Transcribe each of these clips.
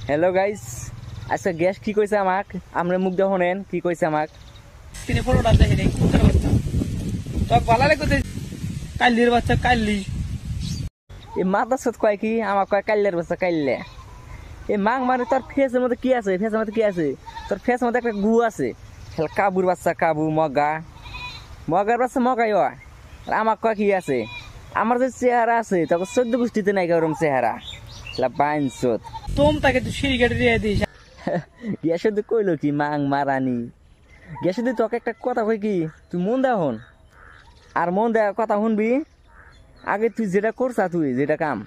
Hello guys, আচ্ছা gas কি কইছে আমাক? আমরা মুখ দিয়ে শোনেন কি কইছে আমাক। তিনি ফটোটা দেখে নেই কোথায় বাচ্চা তো ভালো লাগে কাল্লির বাচ্চা কাল্লি এই মাথা সত কয় কি আমাক কয় কাইল্লের বাচ্চা কাইল্লে। এই মাং মানে তোর ফেসের মধ্যে কি আছে? ফেসের মধ্যে কি আছে? তোর ফেসের মধ্যে একটা গু আছে। খেল কাবুর বাচ্চা কাবু, মগার বাচ্চা মগাই হয়। আর আমাক কয় কি আছে? আমার যে চেহারা আছে তখন 14 গোষ্ঠীতে নাই ওরম চেহারা। বাইনসত তোম তাকে তুই সিঁড়ি কেটে দিয়ে দিস। গ্যাস শুধু কইলো কি মাং মারানি। গ্যাস শুধু তোকে একটা কথা কই কি, তুই মন দেয়া হন আর মন দেয়া কথা শুনবি। আগে তুই যেটা করছা, তুই যেটা কাম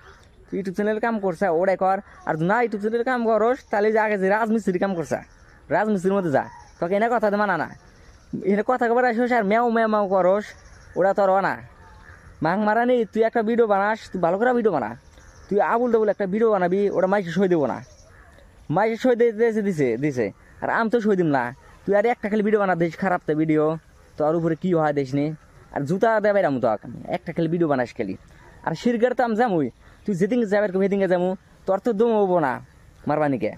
তুই ইউটিউব চ্যানেল কাম করছা ওটাই কর। আর না ইউটিউব চ্যানেল কাম করস তাহলে যে আগে যে রাজমিস্ত্রি কাম করছা রাজমিস্ত্রির মধ্যে যা। তোকে এনে কথা মানা না, এনে কথা কবার আসিস আর ম্যাও ম্যাও ম্যাও করস, ওরা তোর না। মাং মারানি তুই একটা ভিডিও বানাস, তুই ভালো করে ভিডিও বানা। তুই আবুল টাবুল একটা ভিডিও বানাবি, ওটা মাইকে সই দেবো না। মাইকে সই দিছে আর আমি তো সই দিম না। তুই আর একটা খালি ভিডিও বানা দিস, খারাপ তো ভিডিও তোর উপরে কি হয় দেশ নি। আর জুতা দেবে রামু তো একটা খালি ভিডিও বানাস খালি। আর সিরগার তো আমি যামুই, তুই যেদিন যাবে সেদিনকে যাবো। তোর তো দম হবো না মারবানিকে।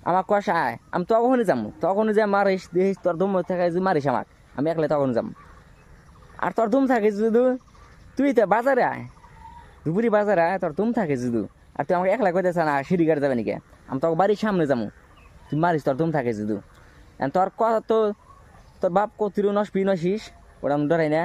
আমার কষা আয়, আমি তখনই যাবো, তখনই যা মারিস দেখিস তোর দম থাকে যে মারিস আমাক, আমি একলাই তখন যাবো। আর তোর দম থাকে যদি তুই তো বাজারে আয়, ধুপুরি বাজারে আয়, তোর দম থাকে যদি। আর তুই আমাকে একলা কইতেছ না সিঁড়িঘাট যাবে নাকি, আমি তোর বাড়ির সামনে যাবো, তুই মারিস তোর দম থাকে যদি। তোর কথা তো তোর বাপ কতিরও নসবি নসিস, ওটা আমি ডরাই না।